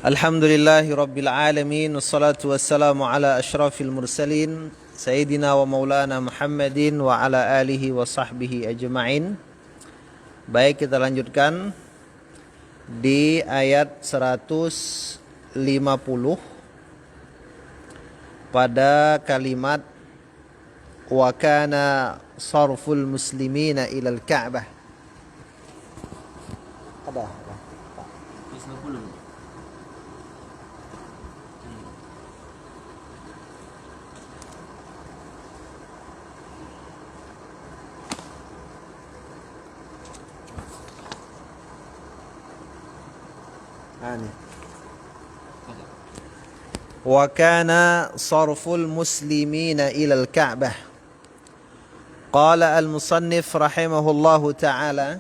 Alhamdulillahi Rabbil Alamin. Wassalatu wassalamu ala ashrafil mursalin Sayyidina wa maulana Muhammadin wa ala alihi wa sahbihi ajma'in. Baik, kita lanjutkan di ayat 150 pada kalimat wa kana sarful muslimina ilal Ka'bah. Ada. Wa kana sarful muslimina ilal Ka'bah. Qala al-musannif rahimahullahu ta'ala,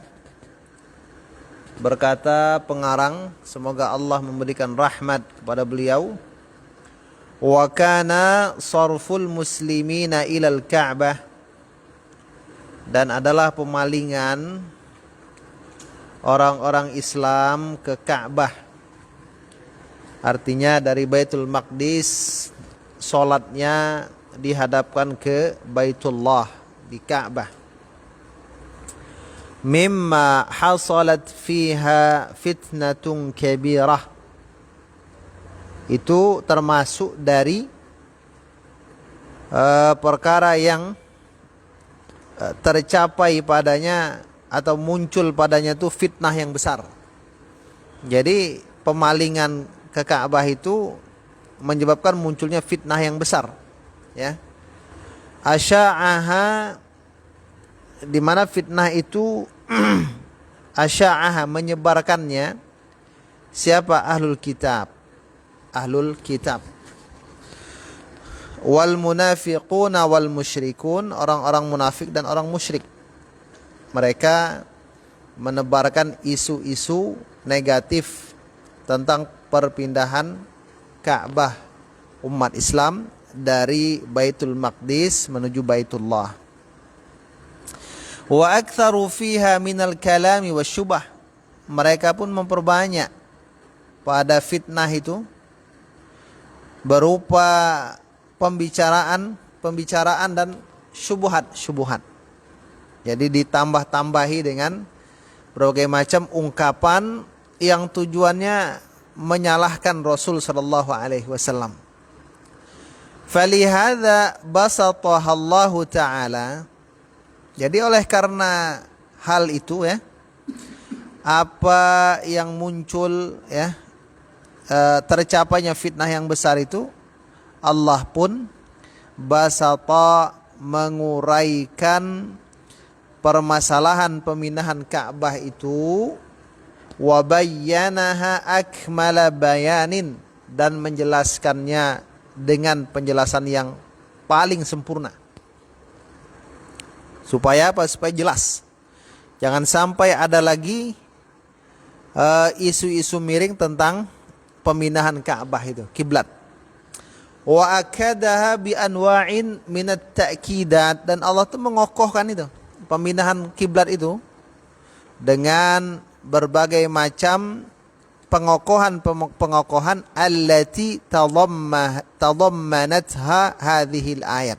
berkata pengarang, semoga Allah memberikan rahmat kepada beliau, wa kana sarful muslimina ilal Ka'bah, dan adalah pemalingan orang-orang Islam ke Ka'bah. Artinya dari Baitul Maqdis, sholatnya dihadapkan ke Baitullah, di Ka'bah. Mimma hasalat fiha fitnatun kabirah. Itu termasuk dari perkara yang tercapai padanya atau muncul padanya itu fitnah yang besar. Jadi pemalingan ke Ka'bah itu menyebabkan munculnya fitnah yang besar, ya. Asya'aha, di mana fitnah itu asya'aha, menyebarkannya siapa? Ahlul kitab. Wal munafiquna wal musyrikun, orang-orang munafik dan orang musyrik. Mereka menebarkan isu-isu negatif tentang perpindahan Ka'bah umat Islam dari Baitul Maqdis menuju Baitullah. Wa aktsaru fiha minal kalami wasyubah. Mereka pun memperbanyak pada fitnah itu berupa pembicaraan dan syubhat. Jadi ditambah-tambahi dengan berbagai macam ungkapan yang tujuannya menyalahkan Rasul sallallahu alaihi wasallam. Falihadza basataha Allah taala. Jadi oleh karena hal itu, ya, apa yang muncul, ya, tercapainya fitnah yang besar itu, Allah pun basata, menguraikan permasalahan pemindahan Ka'bah itu, wa bayyanaha akmala bayanin, dan menjelaskannya dengan penjelasan yang paling sempurna. Supaya apa? Supaya jelas. Jangan sampai ada lagi isu-isu miring tentang pemindahan Ka'bah itu, kiblat. Wa akadaha bi anwa'in minat ta'kidat, dan Allah tuh mengokohkan itu, pemindahan kiblat itu, dengan berbagai macam pengokohan allati tadammanatha hadhil ayat.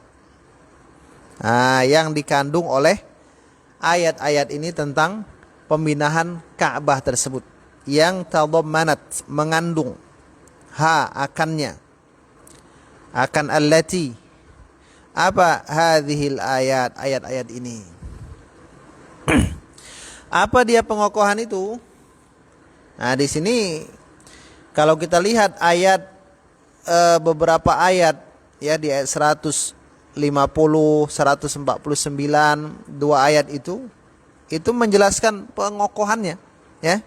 Yang dikandung oleh ayat-ayat ini tentang pemindahan Ka'bah tersebut. Yang tadammanat, mengandung, akannya, akan allati, apa? Hadhil ayat, ayat-ayat ini. Apa dia pengokohan itu? Nah, di sini kalau kita lihat ayat, beberapa ayat, ya, di ayat 150, 149, dua ayat itu menjelaskan pengokohannya, ya.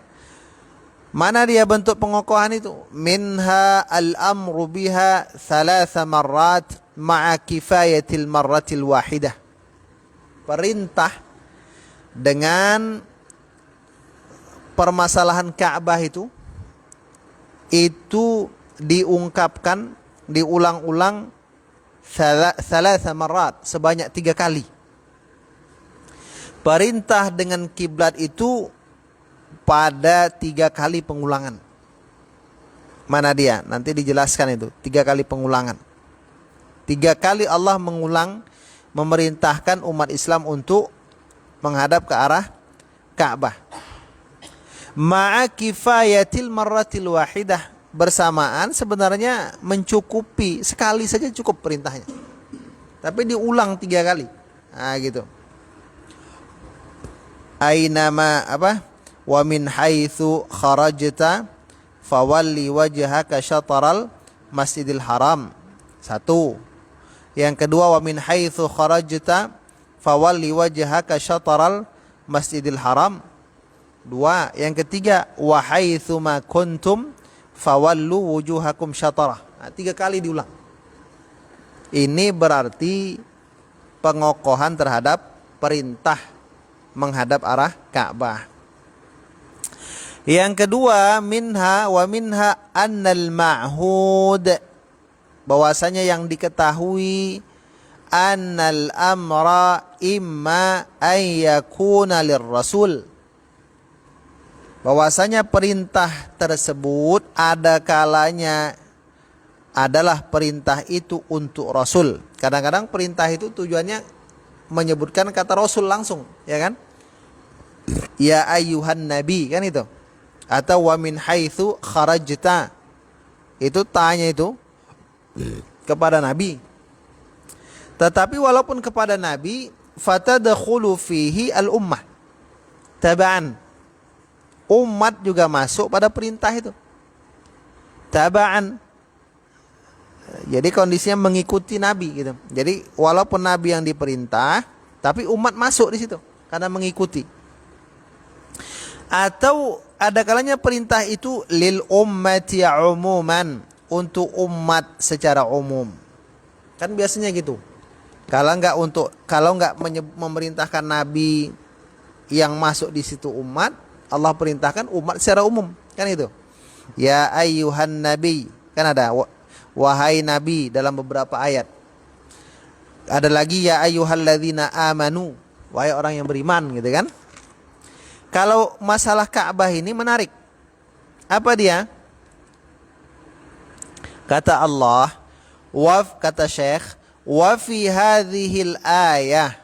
Mana dia bentuk pengokohan itu? Minha al-amru biha thalatha marrat ma'a kifayatil marratil wahidah. Perintah dengan permasalahan Ka'bah itu diungkapkan, diulang-ulang thalatha marrat, sebanyak 3 kali. Perintah dengan kiblat itu pada 3 kali pengulangan. Mana dia? Nanti dijelaskan itu. 3 kali pengulangan. 3 kali Allah mengulang memerintahkan umat Islam untuk menghadap ke arah Ka'bah. Ma'a kifayatil marratil wahidah, bersamaan sebenarnya mencukupi, sekali saja cukup perintahnya. Tapi diulang 3 kali. Nah gitu. Ainama wa min haitsu kharajta fawalli wajhaka syatral masjidil haram. 1. Yang kedua, wa min haitsu kharajta fawalli wajhaka syatral masjidil haram. 2. Yang ketiga, wa haitsu ma kuntum fawallu wujuhakum syatarah. 3 kali diulang. Ini berarti pengokohan terhadap perintah menghadap arah Ka'bah. Yang kedua, minha annal ma'hud, bahwasanya yang diketahui annal amra imma ayyakuna lirrasul, bahwasanya perintah tersebut ada kalanya adalah perintah itu untuk Rasul. Kadang-kadang perintah itu tujuannya menyebutkan kata Rasul langsung, ya kan? Ya ayyuhan nabi, kan itu. Atau wa min haitsu kharajta, itu tanya itu kepada Nabi. Tetapi walaupun kepada Nabi, fatadkhulu fihi al-ummah taba'an, umat juga masuk pada perintah itu taba'an. Jadi kondisinya mengikuti Nabi gitu. Jadi walaupun Nabi yang diperintah, tapi umat masuk di situ karena mengikuti. Atau ada kalanya perintah itu lil ummati umuman, untuk umat secara umum. Kan biasanya gitu. Kalau enggak memerintahkan Nabi yang masuk di situ umat, Allah perintahkan umat secara umum, kan itu. Ya ayyuhan nabi, kan ada wahai nabi dalam beberapa ayat. Ada lagi ya ayyuhalladzina amanu, wahai orang yang beriman, gitu kan. Kalau masalah Ka'bah ini menarik. Apa dia? Kata Allah, kata Syekh, wa fi hadhil ayah,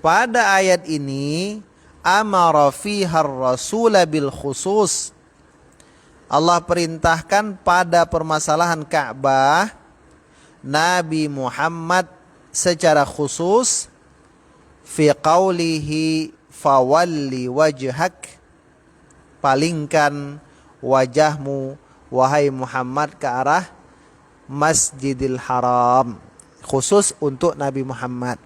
pada ayat ini amara fiha ar-rasul bil khusus, Allah perintahkan pada permasalahan Ka'bah Nabi Muhammad secara khusus, fi qaulihi fawalli wajhak, palingkan wajahmu wahai Muhammad ke arah Masjidil Haram, khusus untuk Nabi Muhammad.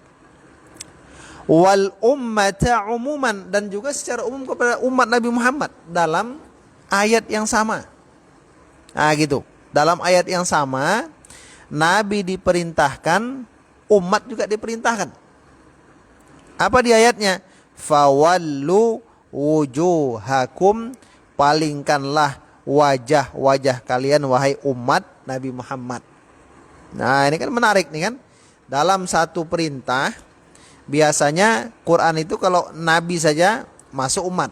Wal ummata umuman, dan juga secara umum kepada umat Nabi Muhammad dalam ayat yang sama. Nah gitu, dalam ayat yang sama Nabi diperintahkan, umat juga diperintahkan. Apa di ayatnya? Fawallu wujuhakum, palingkanlah wajah-wajah kalian wahai umat Nabi Muhammad. Nah ini kan menarik nih kan. Dalam satu perintah, biasanya Quran itu kalau Nabi saja masuk umat,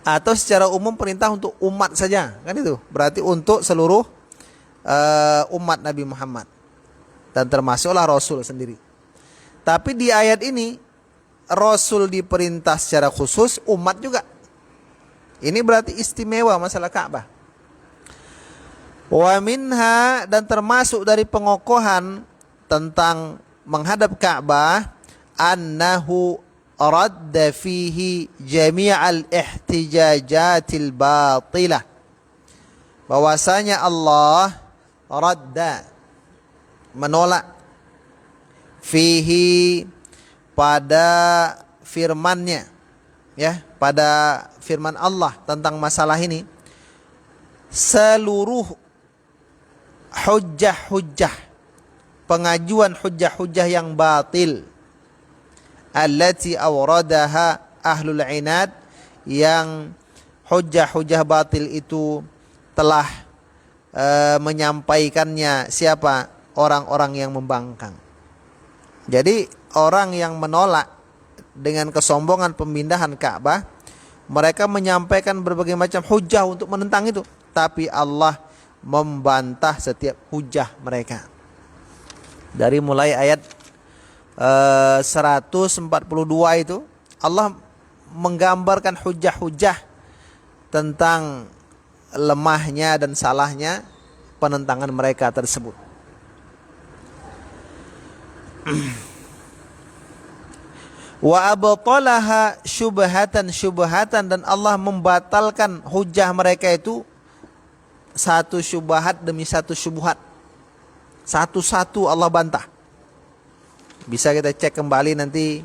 atau secara umum perintah untuk umat saja, kan itu. Berarti untuk seluruh umat Nabi Muhammad, dan termasuklah Rasul sendiri. Tapi di ayat ini Rasul diperintah secara khusus, umat juga. Ini berarti istimewa masalah Ka'bah. Wa minha, dan termasuk dari pengokohan tentang menghadap Ka'bah, annahu radda fihi jami'al ihtijajatil batilah, bahwasanya Allah radda, menolak, fihi, pada firman-Nya, ya, pada firman Allah tentang masalah ini, seluruh hujjah-hujjah, pengajuan hujjah-hujjah yang batil, allati awradaha ahlul inad, yang hujjah-hujjah batil itu telah menyampaikannya siapa? Orang-orang yang membangkang. Jadi orang yang menolak dengan kesombongan pemindahan Ka'bah, mereka menyampaikan berbagai macam hujah untuk menentang itu, tapi Allah membantah setiap hujah mereka. Dari mulai ayat 142 itu Allah menggambarkan hujah-hujah tentang lemahnya dan salahnya penentangan mereka tersebut. Wa abtalaha syubhatan, dan Allah membatalkan hujah mereka itu satu syubhat demi satu syubhat. Satu-satu Allah bantah. Bisa kita cek kembali nanti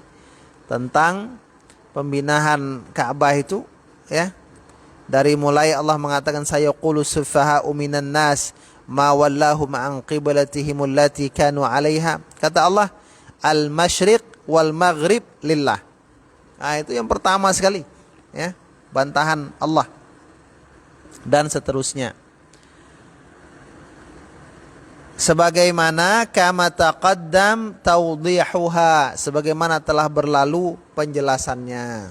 tentang pembinahan Ka'bah itu, ya. Dari mulai Allah mengatakan sayaqulu sufaha'u minan nas ma wallahu ma'an qiblatihim allati kanu 'alaiha. Kata Allah, al-masyriq wal maghrib lillah. Nah, itu yang pertama sekali, ya, bantahan Allah. Dan seterusnya. Sebagaimana kama taqaddam tawdihuha, sebagaimana telah berlalu penjelasannya.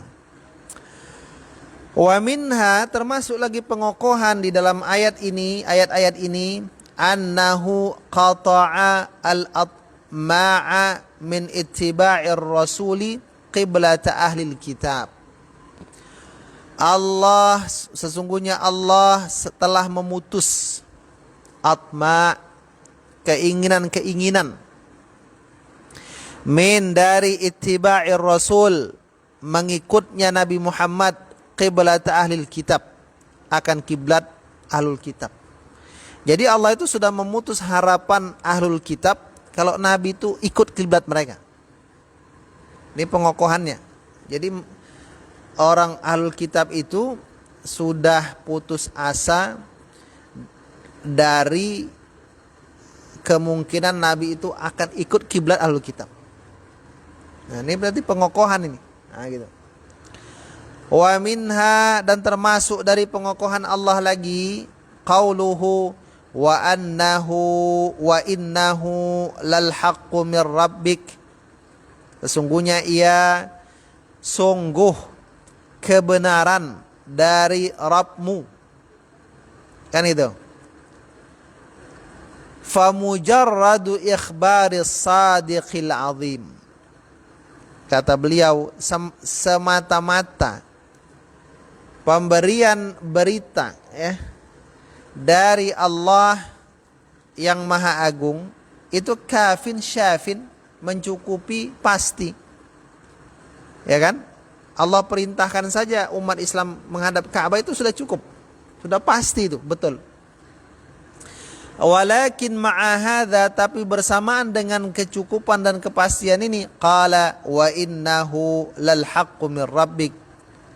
Wa minha, termasuk lagi pengokohan di dalam ayat ayat ini, annahu qata'a al-atma'a min ittiba'ir rasuli qiblata ahlil kitab. Sesungguhnya Allah telah memutus atma', keinginan-keinginan, min dari ittiba'ir rasul, mengikutnya Nabi Muhammad, qiblat ahlil kitab, akan kiblat ahlul kitab. Jadi Allah itu sudah memutus harapan ahlul kitab kalau Nabi itu ikut kiblat mereka. Ini pengokohannya. Jadi orang ahlul kitab itu sudah putus asa dari kemungkinan Nabi itu akan ikut kiblat ahlul kitab. Nah, ini berarti pengokohan ini. Nah, gitu. Wa minha, dan termasuk dari pengokohan Allah lagi, qauluhu wa innahu lal haqqu mir rabbik. Sesungguhnya ia sungguh kebenaran dari Rabbmu. Kan itu. Famujarradu ikhbaris sadiqil azim. Kata beliau, semata-mata pemberian berita, ya, dari Allah yang Maha Agung itu kafin syafin, mencukupi, pasti. Ya kan? Allah perintahkan saja umat Islam menghadap Ka'bah itu sudah cukup. Sudah pasti itu, betul. Walakin ma'a hadza, tapi bersamaan dengan kecukupan dan kepastian ini, qala wa innahu lal haqqu mir rabbik.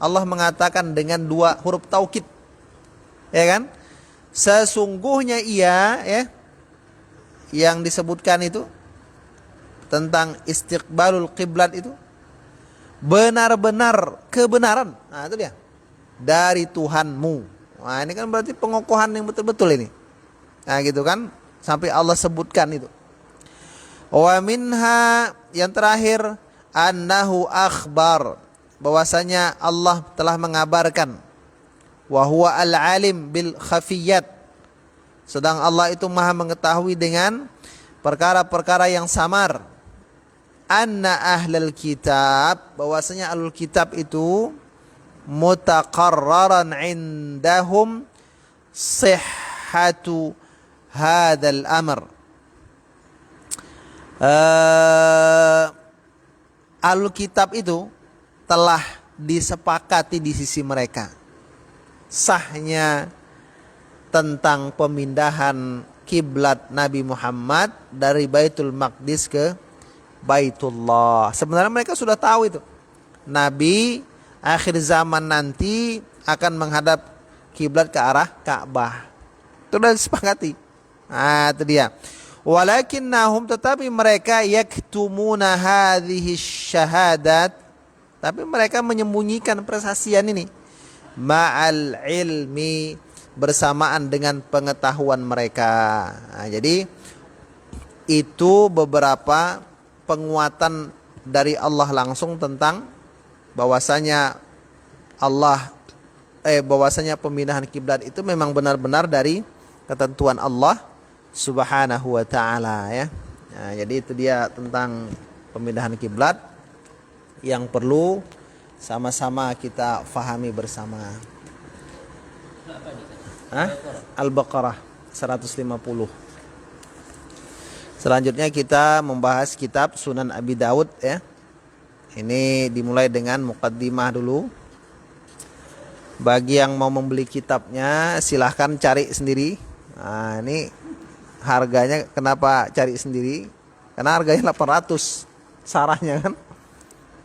Allah mengatakan dengan dua huruf taukid. Ya kan? Sesungguhnya ia, ya, yang disebutkan itu tentang istiqbalul qiblat itu benar-benar kebenaran. Nah, itu dia. Dari Tuhanmu. Nah, ini kan berarti pengokohan yang betul-betul ini. Nah, gitu kan, sampai Allah sebutkan itu. Wa minha, yang terakhir, annahu akhbar, bahwasanya Allah telah mengabarkan, wa huwa al-alim bil khafiyat, sedang Allah itu Maha mengetahui dengan perkara-perkara yang samar. Anna ahlal kitab, bahwasanya ahlul kitab itu mutaqarraran indahum sihhatu hadzal amr. Ahlul kitab itu telah disepakati di sisi mereka sahnya tentang pemindahan kiblat Nabi Muhammad dari Baitul Maqdis ke Baitullah. Sebenarnya mereka sudah tahu itu. Nabi akhir zaman nanti akan menghadap kiblat ke arah Ka'bah. Itu sudah disepakati. Nah, itu dia. Walakinnahum, tetapi mereka yaktumuna hadhihi syahadat, tapi mereka menyembunyikan persaksian ini ma'al ilmi, bersamaan dengan pengetahuan mereka. Nah, jadi itu beberapa penguatan dari Allah langsung tentang bahwasanya bahwasanya pemindahan kiblat itu memang benar-benar dari ketentuan Allah Subhanahu wa taala ya. Nah, jadi itu dia tentang pemindahan kiblat yang perlu sama-sama kita fahami bersama. Al-Baqarah 150. Selanjutnya kita membahas kitab Sunan Abi Daud ya. Ini dimulai dengan muqaddimah dulu. Bagi yang mau membeli kitabnya silahkan cari sendiri. Nah, ini harganya kenapa cari sendiri? Karena harganya 800 sarahnya kan.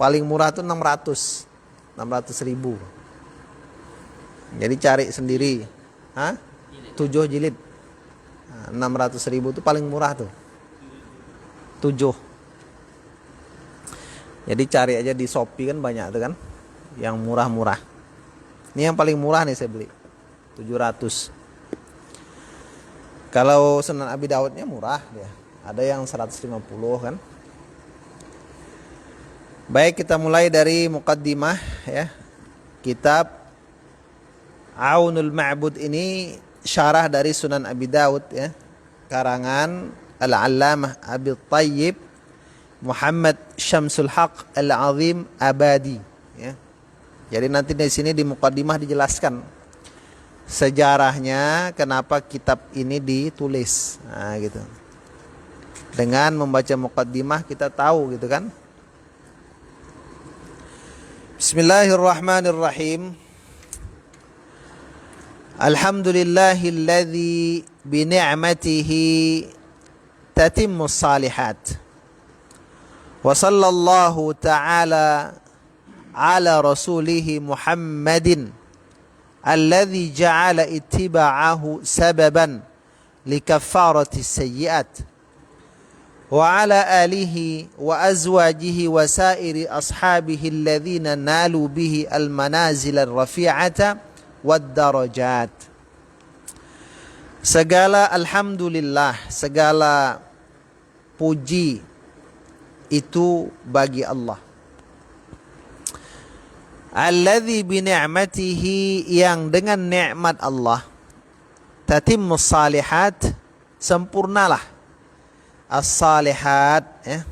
Paling murah tuh 600 ribu. Jadi cari sendiri. 7 jilid. 600 ribu itu paling murah tuh. 7. Jadi cari aja di Shopee kan banyak tuh kan. Yang murah-murah. Ini yang paling murah nih saya beli. 700. Kalau Sunan Abi Daudnya murah dia. Ada yang 150 kan. Baik, kita mulai dari muqaddimah ya. Kitab Aunul Ma'bud ini syarah dari Sunan Abi Daud ya. Karangan Al-Allamah Abi Thayyib Muhammad Syamsul Haq Al-Azim Abadi ya. Jadi nanti di sini di muqaddimah dijelaskan sejarahnya kenapa kitab ini ditulis. Nah, gitu. Dengan membaca muqaddimah kita tahu gitu kan. Bismillahirrahmanirrahim. Alhamdulillahilladzi bi ni'matihi tatimmus salihat. Wa sallallahu ta'ala ala rasulih Muhammadin alladzi ja'ala ittiba'ahu sababan likaffarati sayyi'at. Wa ala alihi wa azwajihi wa sairi ashabihi alladhina nalu bihi al-manazil ar-rafi'ata wad-darajat. Segala alhamdulillah, segala puji itu bagi Allah. Alladzi bi ni'matihi, yang dengan nikmat Allah tatimmus salihat, sempurnalah as-salihat ya,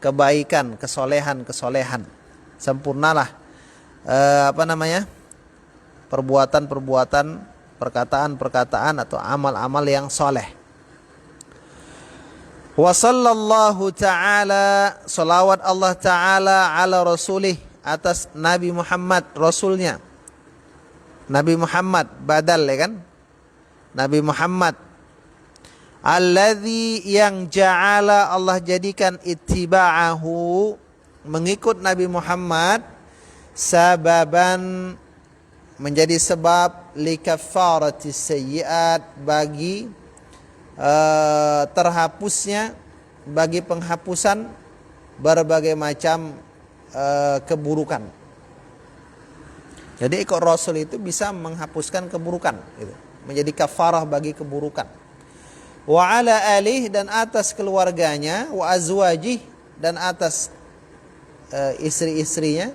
kebaikan, kesolehan, sempurnalah perbuatan-perbuatan, perkataan-perkataan atau amal-amal yang soleh. Wa sallallahu ta'ala, salawat Allah ta'ala ala rasulih, atas Nabi Muhammad, rasulnya. Nabi Muhammad badal ya kan, Nabi Muhammad alladzi, yang ja'ala Allah jadikan ittiba'ahu, mengikut Nabi Muhammad, sababan, menjadi sebab likaffarati sayyi'at, bagi terhapusnya, bagi penghapusan berbagai macam keburukan. Jadi ikut Rasul itu bisa menghapuskan keburukan gitu. Menjadi kafarah bagi keburukan. Wa ala alih, dan atas keluarganya, wa azwajih, dan atas istri-istrinya,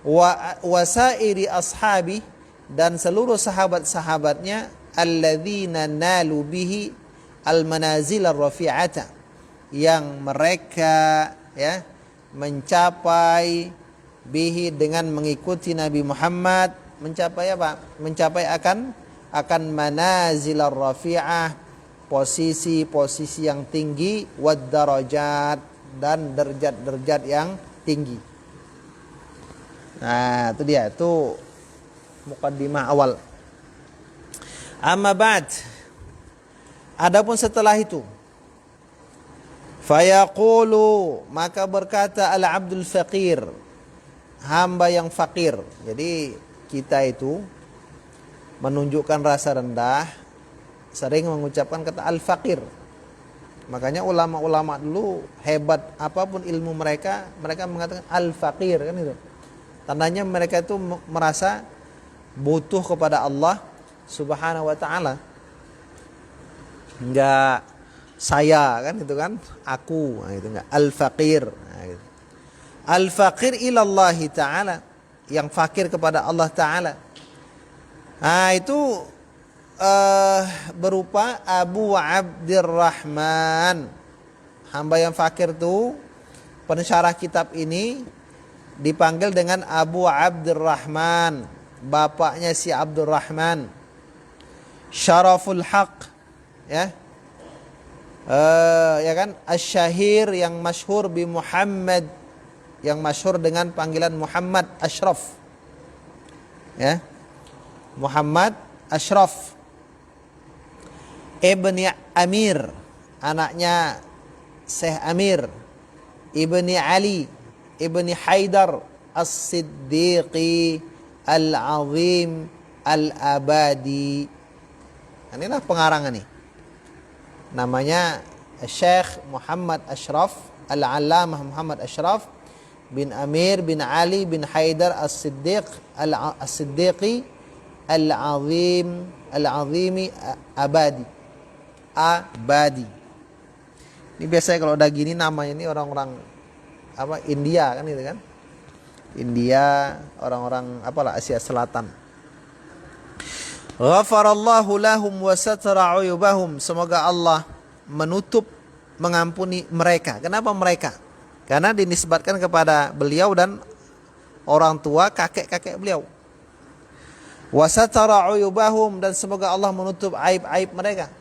wa wasairi ashabi, dan seluruh sahabat-sahabatnya, alladzina nalu bihi al-manazil ar-rafi'ata, yang mereka ya mencapai bihi, dengan mengikuti Nabi Muhammad, mencapai apa? Mencapai akan manazil ar-rafi'ah, posisi-posisi yang tinggi, wad darajat, dan derajat-derajat yang tinggi. Nah, itu dia, itu muqaddimah awal. Amma ba'd, adapun setelah itu, fayaqulu, maka berkata al-abdul faqir, hamba yang fakir. Jadi kita itu menunjukkan rasa rendah, sering mengucapkan kata al-faqir. Makanya ulama-ulama dulu, hebat apapun ilmu mereka mengatakan al-faqir kan itu. Tandanya mereka itu merasa butuh kepada Allah Subhanahu wa ta'ala. Enggak saya kan itu kan, aku, nah, itu enggak al-faqir. Nah, gitu. Al-faqir ilallahi ta'ala, yang fakir kepada Allah Ta'ala. Nah itu berupa Abu Abdurrahman. Hamba yang fakir itu, pensyarah kitab ini dipanggil dengan Abu Abdurrahman, bapaknya si Abdurrahman. Syaraful Haq, ya. Ya kan, Asy-Syahir, yang masyhur bi Muhammad, yang masyhur dengan panggilan Muhammad Ashraf, ya, Muhammad Ashraf Ibni Amir, anaknya Syekh Amir Ibni Ali Ibni Haidar As-Siddiqi Al-Azim Al-Abadi. Inilah pengarang nih, namanya Syekh Muhammad Ashraf Al-Allamah Muhammad Ashraf bin Amir bin Ali bin Haidar As-Siddiqi Al-Azimi Abadi. Ini biasanya kalau udah gini namanya ini orang-orang apa, India kan gitu kan. India, orang-orang apalah Asia Selatan. Ghafarallahu lahum wa satara uyubahum. Semoga Allah menutup, mengampuni mereka. Kenapa mereka? Karena dinisbatkan kepada beliau dan orang tua kakek-kakek beliau. Wa satara uyubahum, dan semoga Allah menutup aib-aib mereka.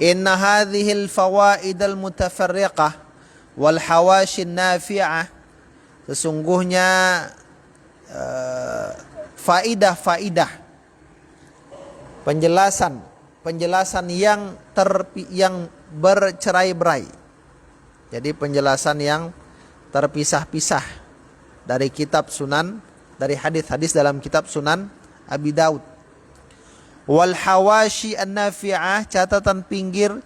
Inna hadhil fawaidal mutafarriqah wal hawashin nafi'ah. Sesungguhnya faidah-faidah, penjelasan yang bercerai-berai. Jadi penjelasan yang terpisah-pisah dari kitab Sunan, dari hadis-hadis dalam kitab Sunan Abi Daud. Wal hawashi an-nafi'ah, catatan pinggir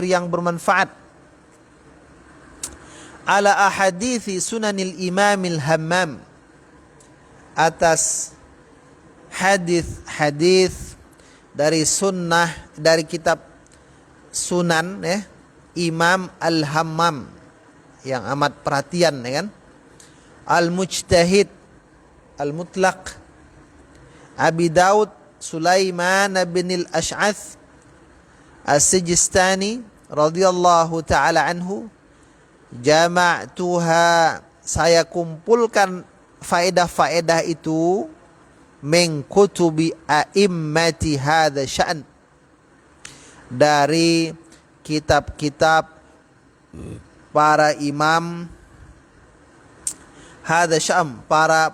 yang bermanfaat. Ala ahadithi sunanil imamil hammam, atas hadis dari sunnah, dari kitab Sunan, ya, Imam Al-Hammam, yang amat perhatian, ya kan. Al-Mujtahid Al-Mutlaq Abi Daud Sulaiman bin Al-Ash'ath As-Sijistani radhiyallahu taala anhu. Jama'tuha, saya kumpulkan faedah-faedah itu, min kutubi a'immati hadza sya'n, dari kitab-kitab para imam hadza sya'n, para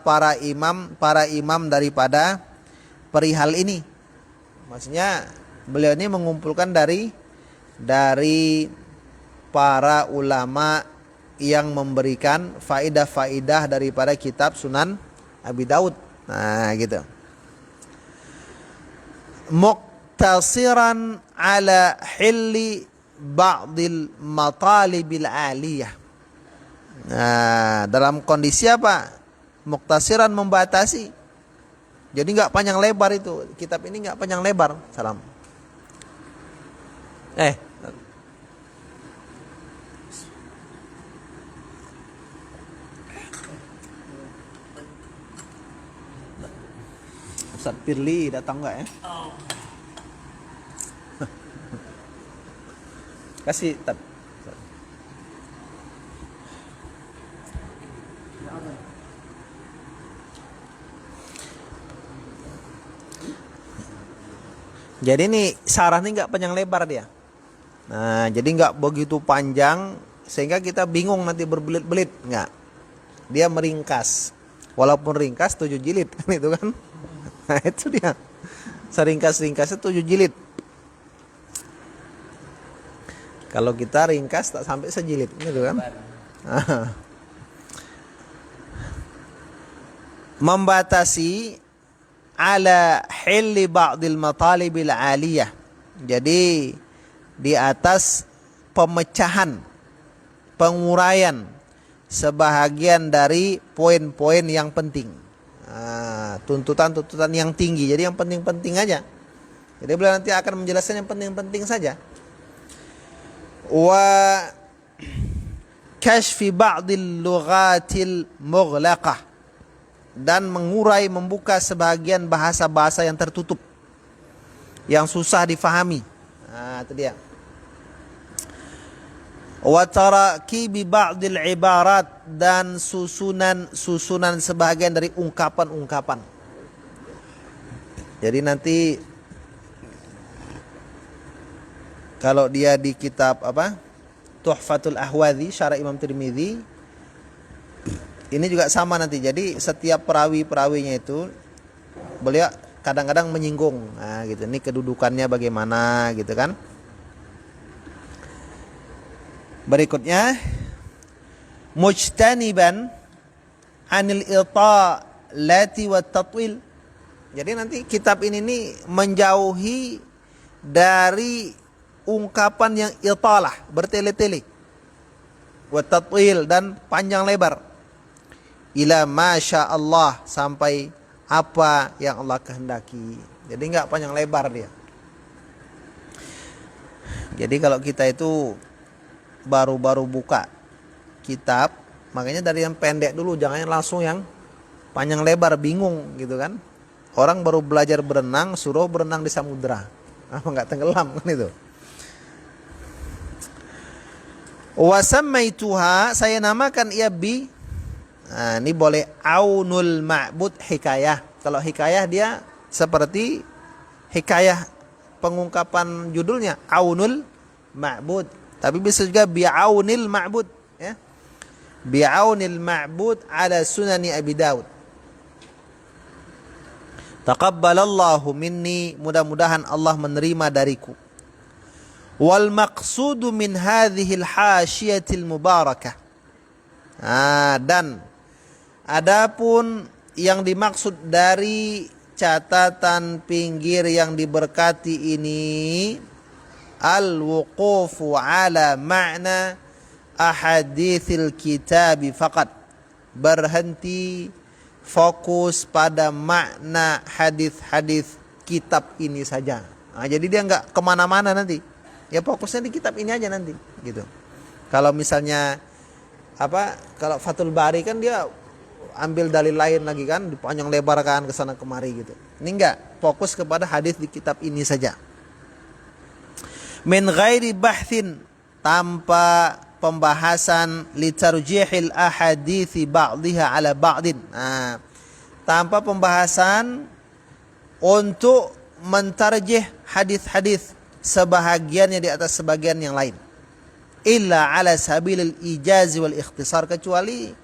imam daripada perihal ini. Maksudnya beliau ini mengumpulkan dari para ulama yang memberikan faidah-faidah daripada kitab Sunan Abi Daud. Nah, gitu. Muqtasiran ala hilli ba'dil matalibil aliyah. Nah, dalam kondisi apa? Muqtasiran, membatasi. Jadi enggak panjang lebar itu. Kitab ini enggak panjang lebar. Salam. Ustaz Pirli datang enggak ya? Oh. Kasih tab. Jadi ini sarah ini nggak panjang lebar dia. Nah, jadi nggak begitu panjang sehingga kita bingung nanti berbelit-belit, nggak. Dia meringkas. Walaupun ringkas 7 jilid kan itu kan. Nah, itu dia. Seringkas-ringkasnya 7 jilid. Kalau kita ringkas tak sampai sejilid gitu kan. Membatasi ala hilli ba'dil matalibil aliyah. Jadi di atas pemecahan, penguraian sebahagian dari poin-poin yang penting. Tuntutan-tuntutan yang tinggi. Jadi yang penting-penting aja. Jadi beliau nanti akan menjelaskan yang penting-penting saja. Wa kashfi ba'dil lughatil mughlaqah, dan mengurai, membuka sebagian bahasa-bahasa yang tertutup, yang susah difahami. Nah, itu dia. Wa tarakibi ba'dil ibarat, dan susunan sebagian dari ungkapan-ungkapan. Jadi nanti kalau dia di kitab Tuhfatul Ahwadhi syarah Imam Tirmidzi, ini juga sama nanti. Jadi setiap perawi-perawinya itu beliau kadang-kadang menyinggung. Nah, gitu. Ini kedudukannya bagaimana gitu kan. Berikutnya, mujtaniban anil italati wat tatwil. Jadi nanti kitab ini nih menjauhi dari ungkapan yang italah, bertele-tele, wat tatwil, dan panjang lebar. Ila masya Allah, sampai apa yang Allah kehendaki. Jadi enggak panjang lebar dia. Jadi kalau kita itu baru-baru buka kitab, makanya dari yang pendek dulu, jangan langsung yang panjang lebar, bingung gitu kan. Orang baru belajar berenang, suruh berenang di samudra, apa nggak tenggelam kan itu. Wa sammaituha, saya namakan ia bi, nah, ini boleh aunul ma'bud hikayah. Kalau hikayah dia seperti hikayah pengungkapan judulnya aunul ma'bud. Tapi bisa juga bi'aunil ma'bud, ya. Bi'aunil ma'bud ala sunani Abi Daud. Taqabbalallahu minni, mudah-mudahan Allah menerima dariku. Wal maqsudu min hadhil hasyiyatil mubarakah. Dan adapun yang dimaksud dari catatan pinggir yang diberkati ini, al-wuqufu ala ma'na ahadithil kitabi faqat, berhenti fokus pada makna hadis-hadis kitab ini saja. Nah, jadi dia nggak kemana-mana nanti, ya fokusnya di kitab ini aja nanti gitu. Kalau misalnya kalau Fathul Bari kan dia ambil dalil lain lagi kan, dipanjang lebarkan ke sana kemari gitu. Ini enggak, fokus kepada hadis di kitab ini saja. Min ghairi bahthin, tanpa pembahasan, li tarjihil ahadithi ba'dhiha ala ba'din. Nah, tanpa pembahasan untuk mentarjih hadis-hadis sebahagiannya di atas sebagian yang lain. Illa ala sabilil ijaz wal ikhtisar, kecuali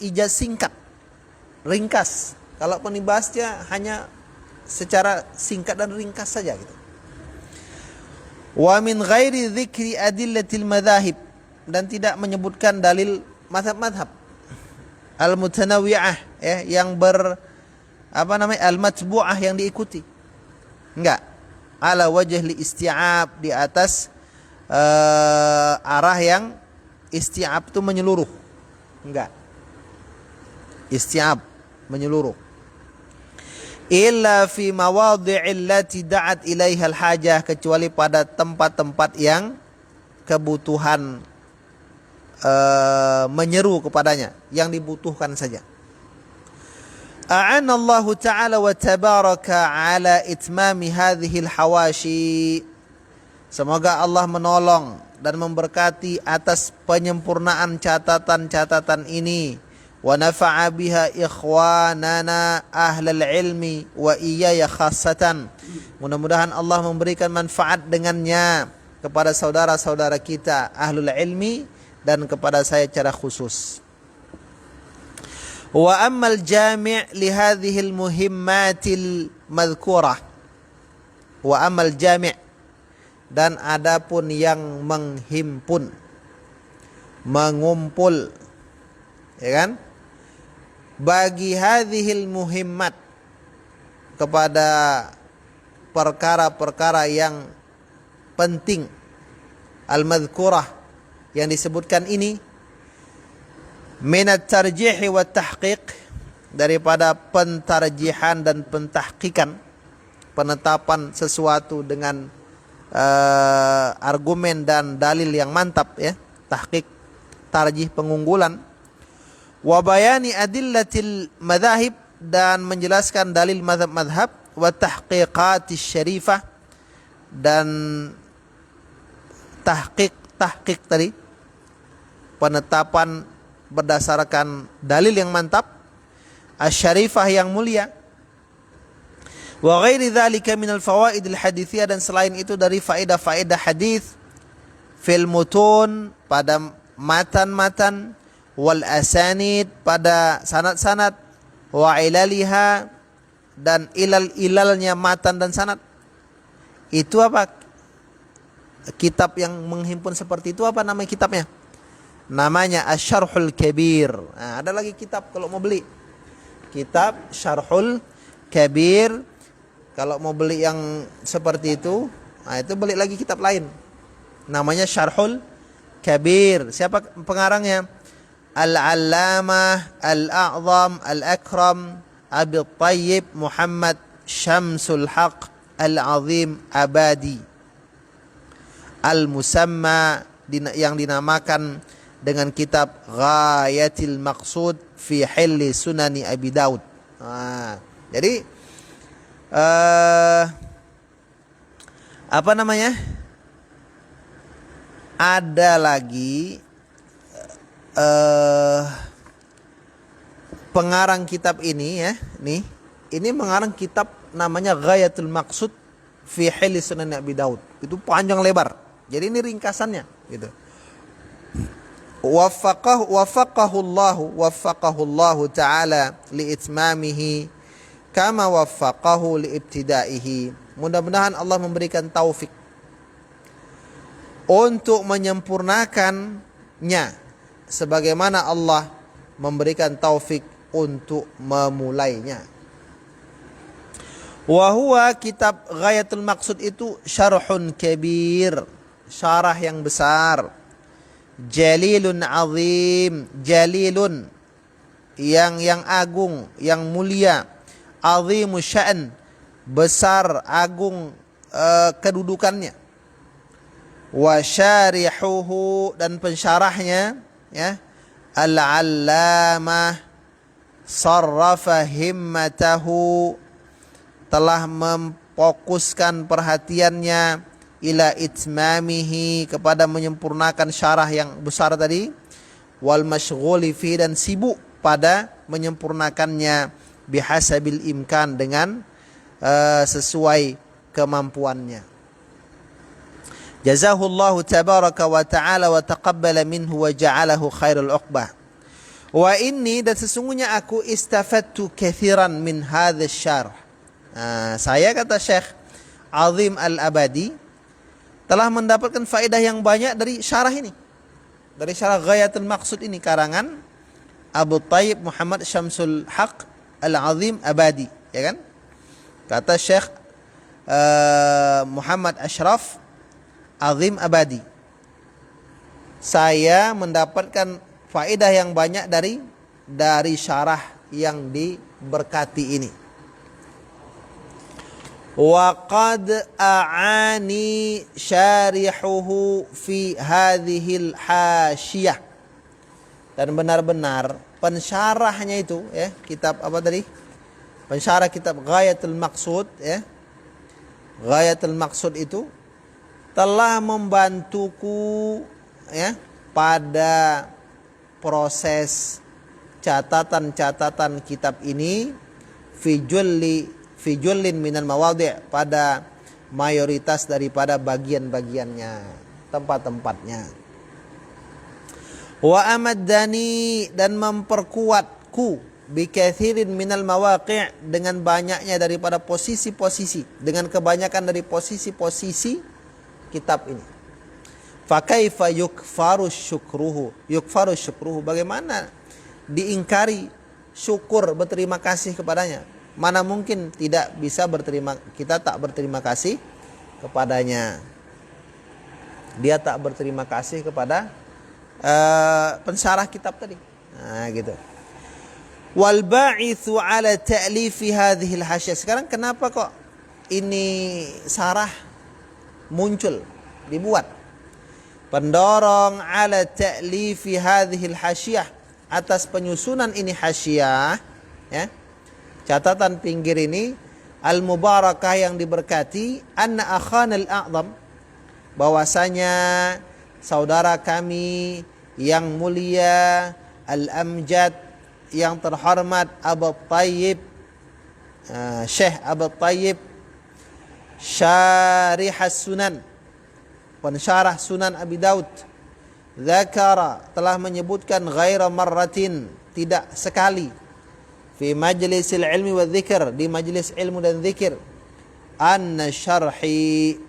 ijaz singkat, ringkas. Kalau dibahasnya hanya secara singkat dan ringkas saja gitu. Wa min ghairi dzikri adillatil madzahib, dan tidak menyebutkan dalil mazhab-mazhab al-mutanawwi'ah, ya, yang al-matbu'ah, yang diikuti. Enggak. Ala wajh li isti'ab, di atas arah yang isti'ab itu menyeluruh. Enggak. Isti'ab menyeluruh. Illa fi mawadhi'il lati da'at ilaiha al-hajah, kecuali pada tempat-tempat yang kebutuhan menyeru kepadanya, yang dibutuhkan saja. A'anallahu ta'ala wa tabaraka ala itmami hadhil hawashi. Semoga Allah menolong dan memberkati atas penyempurnaan catatan-catatan ini. Wa nafa'a biha ikhwanana ahlal ilmi wa iyaya khassatan. Mudah-mudahan Allah memberikan manfaat dengannya kepada saudara-saudara kita ahlul ilmi, dan kepada saya secara khusus. Wa ammal jami' li hadhil muhimmatil madhkurah. Wa ammal jami', dan adapun yang menghimpun, mengumpul, ya kan, bagi hadhil muhimmat, kepada perkara-perkara yang penting, al-madhkurah, yang disebutkan ini, minat tarjihi wa tahqiq, daripada pentarjihan dan pentahqiqan, penetapan sesuatu dengan argumen dan dalil yang mantap ya, tahqiq tarjih pengunggulan. Wa bayani adillatil madzahib, dan menjelaskan dalil madhab, wa tahqiqatis syarifah, dan tahqiq tadi penetapan berdasarkan dalil yang mantap, asyarifah yang mulia, wa ghairi dzalika minal fawaidil haditsiyah, dan selain itu dari faedah-faedah hadis, fil mutun pada matan-matan, wal asanid pada sanad-sanad, wa ilaliha dan ilal-ilalnya matan dan sanad. Itu apa? Kitab yang menghimpun seperti itu apa nama kitabnya? Namanya Asy-Syarhul Kabir. Nah, ada lagi kitab kalau mau beli. Kitab Syarhul Kabir. Kalau mau beli yang seperti itu, nah itu beli lagi kitab lain. Namanya Syarhul Kabir. Siapa pengarangnya? Al-Allamah Al-A'zam Al-Akram Abi Thayyib Muhammad Syamsul Haq Al-Azim Abadi Al-Musamma, yang dinamakan dengan kitab Ghayatil Maqsud fi Hilli Sunani Abi Daud. Jadi apa namanya? Ada lagi pengarang kitab ini ya, nih. Ini mengarang kitab namanya Ghayatul Maqsud fi Hilli Sunani Abi Daud. Itu panjang lebar. Jadi ini ringkasannya gitu. Waffaqahu ta'ala liitmamihi kama waffaqahu liibtidaihi. Mudah-mudahan Allah memberikan taufik untuk menyempurnakannya sebagaimana Allah memberikan taufik untuk memulainya. Wa huwa kitab Ghayatul Maqsud itu syarhun kabir, syarah yang besar, jalilun azim, jalilun yang agung, yang mulia, azimus sya'n, besar agung kedudukannya, wa syarihuhu, dan pensyarahnya ya, al-allamah sarrafa himmatahu, telah memfokuskan perhatiannya ila itmamihi, kepada menyempurnakan syarah yang besar tadi, wal masyghuli fi, dan sibuk pada menyempurnakannya, bihasabil imkan, dengan sesuai kemampuannya. Jazahullahu tabaraka wa ta'ala wa taqabbala minhu wa ja'alahu khairul uqbah. Wa inni, dan sesungguhnya aku, istafattu kathiran min hadzal syarh. Saya, kata Syekh Azim Al-Abadi, telah mendapatkan faedah yang banyak dari syarah ini, dari syarah Ghayatul Maqsud ini, karangan Abu Thayyib Muhammad Syamsul Haq Al-Azim Abadi, ya kan? Kata Syekh Muhammad Ashraf Azim Abadi, saya mendapatkan faedah yang banyak dari syarah yang diberkati ini. Wa qad a'ani syarihuhu fi hadhil hasyiyah, dan benar-benar pensyarahnya itu ya, kitab apa tadi? Pensyarah kitab Ghayatul Maqsud ya. Ghayatul Maqsud itu telah membantuku ya pada proses catatan-catatan kitab ini, fi jullin minal mawadhi', pada mayoritas daripada bagian-bagiannya, tempat-tempatnya. Wa amaddani, dan memperkuatku, bi katsirin minal mawaqi', dengan banyaknya daripada posisi-posisi, dengan kebanyakan dari posisi-posisi kitab ini. Fa kaifa yukfaru syukruhu, bagaimana diingkari syukur, berterima kasih kepadanya. Mana mungkin tidak bisa kita tak berterima kasih kepadanya. Dia tak berterima kasih kepada pensyarah kitab tadi. Nah, gitu. Wal ba'itsu ala ta'lifi hadhil hasyah. Sekarang kenapa kok ini sarah muncul, dibuat. Pendorong ala ta'lifi hadhil hasyiyah, atas penyusunan ini hasyiyah, ya. Catatan pinggir ini al-mubarakah yang diberkati, anna akhana al-a'zam, bahwasanya saudara kami yang mulia al-amjad yang terhormat Abu Thayyib, Syekh Abu Thayyib Syarih Sunan, pensyarah Sunan Abi Daud, zakara, telah menyebutkan ghaira marratin, tidak sekali, fi majlisil ilmi wa dzikr, di majlis ilmu dan zikir, anna syarhi,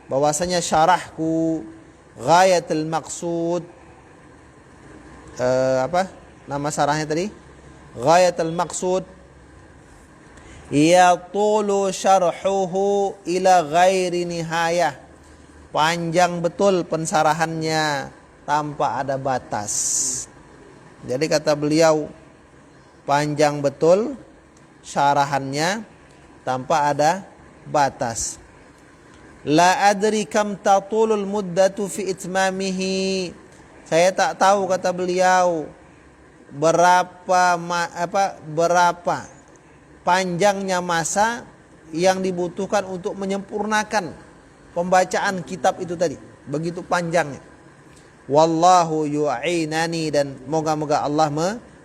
bahwasanya syarahku, ghayatul maqsud, apa nama syarahnya tadi? Ghayatul maqsud, yatulu syarhuhu ila ghairi nihayah, panjang betul pensarahannya tanpa ada batas. Jadi kata beliau, panjang betul syarahannya tanpa ada batas. La adri kam tatulul muddatu fi itmamihi, saya tak tahu, kata beliau, berapa panjangnya masa yang dibutuhkan untuk menyempurnakan pembacaan kitab itu tadi, begitu panjangnya. Wallahu yu'inani, dan moga-moga Allah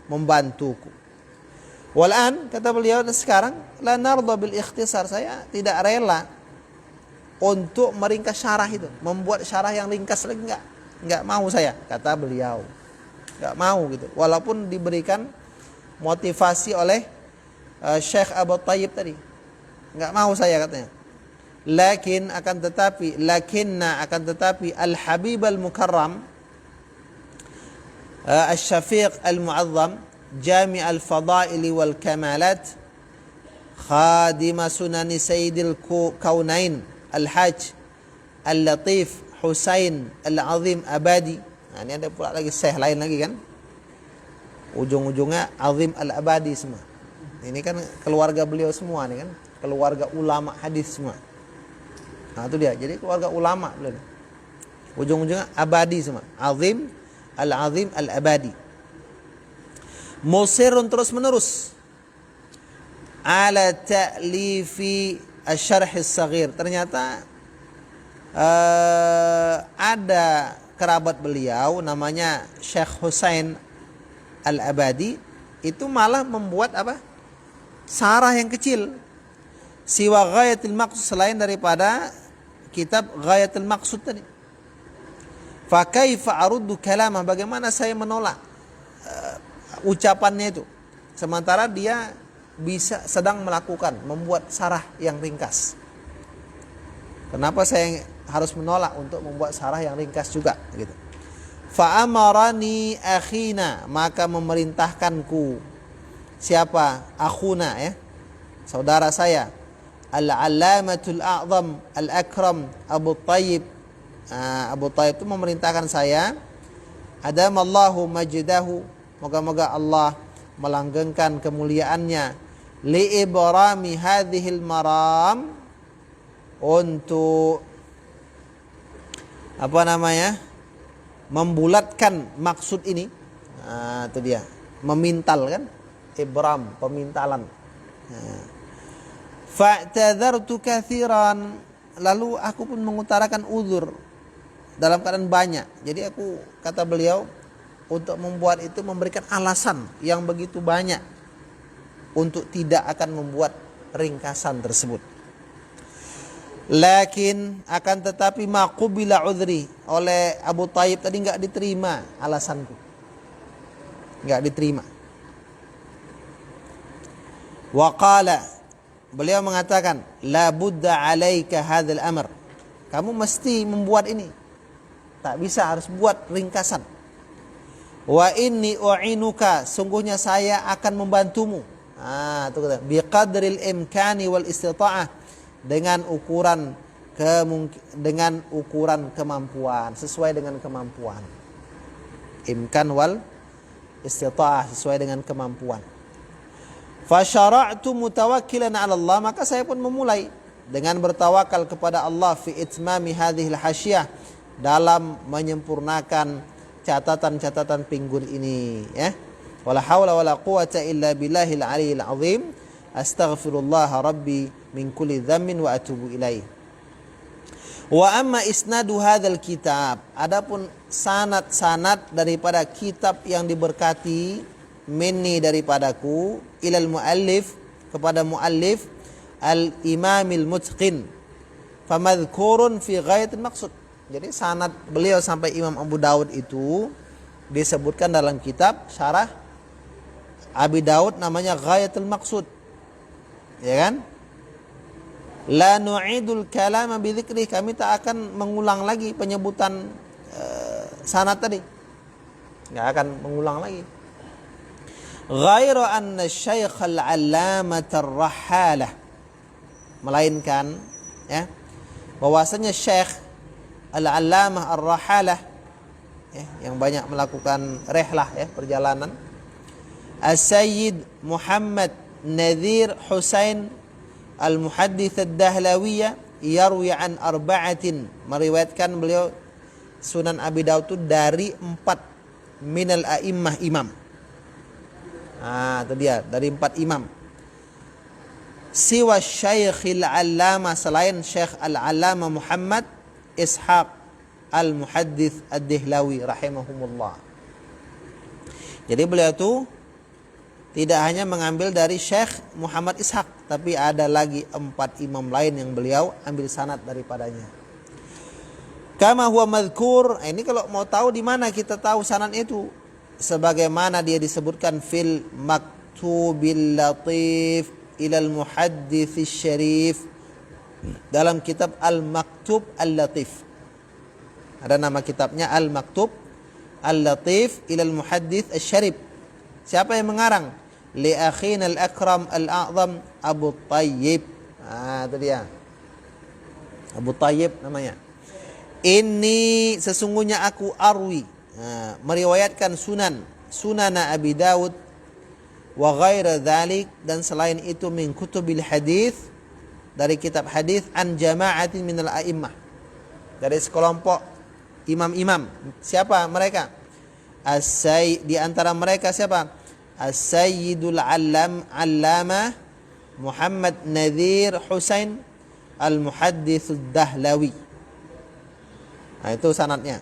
membantuku. Wal'an, kata beliau, sekarang la narda bil ikhtisar, saya tidak rela untuk meringkas syarah itu, membuat syarah yang ringkas lagi, enggak mau saya, kata beliau. Enggak mau gitu, walaupun diberikan motivasi oleh Syekh Abu Thayyib tadi. Enggak mau saya, katanya. Akan tetapi Al-Habib Al-Mukarram Al-Syafiq Al-Mu'azzam Jami' Al-Fadaili Wal Kamalat Khadima Sunani Sayyidil Kaunain Al-Hajj Al-Latif Husain Al-Azim Abadi. Nah, ini ada pula lagi syekh lain lagi kan, ujung-ujungnya Azim Al-Abadi semua. Ini kan keluarga beliau semua nih kan, keluarga ulama hadis semua. Nah itu dia, jadi keluarga ulama beliau, ujung-ujungnya Abadi semua. Azim Al-Azim Al-Abadi, musirun, terus menerus, ala ta'lifi asy-syarh as-saghir. Ternyata ada kerabat beliau namanya Syekh Husain Al-Abadi, itu malah membuat sarah yang kecil, siwa ghayatul maqsud, selain daripada kitab ghayatul maqsud tadi. Fa kaifa aruddu kalamah, bagaimana saya menolak ucapannya itu, sementara dia bisa sedang membuat sarah yang ringkas. Kenapa saya harus menolak untuk membuat sarah yang ringkas juga gitu. Fa amarani akhina, maka memerintahkanku, siapa? Akhuna, ya, saudara saya, Al-Allamatul A'zam Al-Akram Abu Thayyib. Abu Thayyib itu memerintahkan saya, adamallahu majdahu, moga-moga Allah melanggengkan kemuliaannya, li ibrami hadhil maram, untuk membulatkan maksud ini. Itu dia, memintal kan, ibram, pemintalan. Fa'tadzartu katsiran, lalu aku pun mengutarakan uzur dalam keadaan banyak. Jadi aku, kata beliau, untuk membuat itu memberikan alasan yang begitu banyak untuk tidak akan membuat ringkasan tersebut. Lakin, akan tetapi, maqubila udhri, oleh Abu Thayyib tadi enggak diterima alasanku, enggak diterima. Wa qala, beliau mengatakan, la budda alaika hadzal amr, kamu mesti membuat ini, tak bisa, harus buat ringkasan. Wa inni u'inuka, sungguhnya saya akan membantumu. Itu kata, biqadril imkani wal istita'ah, dengan ukuran kemampuan, sesuai dengan kemampuan. Imkan wal istita'ah, sesuai dengan kemampuan. Fa syara'tu mutawakkilan 'ala Allah, maka saya pun memulai dengan bertawakal kepada Allah fi itmami hadhil hasyah, dalam menyempurnakan catatan-catatan pinggul ini, ya. Wala haula wala quwata illa billahil aliyil azim. Astaghfirullah rabbi min kulli dhammin wa atubu ilaih. Wa amma isnadu hadzal kitab, adapun sanad-sanad daripada kitab yang diberkati, minni daripadaku, ilal muallif, kepada muallif al-imamil mutqin, famadhkurun fi ghayatil maqsud. Jadi sanad beliau sampai Imam Abu Daud itu disebutkan dalam kitab syarah Abi Daud namanya Ghayatul Maqsud, ya kan? La nu'idul kalama bi dzikri, kami tak akan mengulang lagi penyebutan sanad tadi, enggak akan mengulang lagi. Ghairu anna Syekh al-Allamah ar-Rahalah, melainkan, ya, bahwasanya Syekh al-Allamah ar-Rahalah, ya, yang banyak melakukan rehlah, ya, perjalanan, As-Sayyid Muhammad Nadhir Husain al-Muhaddits ad-Dahlawiyah, yarwi an arba'atin, meriwayatkan beliau Sunan Abi Daud itu dari 4 minal a'immah, imam. Itu dia, dari 4 imam. Siwa Syekhil Allamah, selain Syekh Al-Allamah Muhammad Ishaq Al-Muhaddits ad-Dahlawi rahimahumullah. Jadi beliau itu tidak hanya mengambil dari Syekh Muhammad Ishaq, tapi ada lagi 4 imam lain yang beliau ambil sanad daripadanya. Kama huwa madhkur, ini kalau mau tahu di mana kita tahu sanad itu, sebagaimana dia disebutkan fil maktubil latif ilal muhaddits syarif, dalam kitab Al-Maktub Al-Latif. Ada nama kitabnya Al-Maktub Al-Latif ilal muhaddits syarif. Siapa yang mengarang? Li akhina al-akram al-a'zam Abu Thayyib. Itu dia, Abu Thayyib namanya. Ini sesungguhnya aku arwi, meriwayatkan sunana Abi Daud wa ghaira dzalik, dan selain itu min kutubil hadis, dari kitab hadis, an jama'atin minal a'immah, dari sekelompok imam-imam. Siapa mereka? Di antara mereka siapa? As-Sayyidul Allamah Muhammad Nadhir Husain Al-Muhaddits ad-Dahlawi. Itu sanadnya.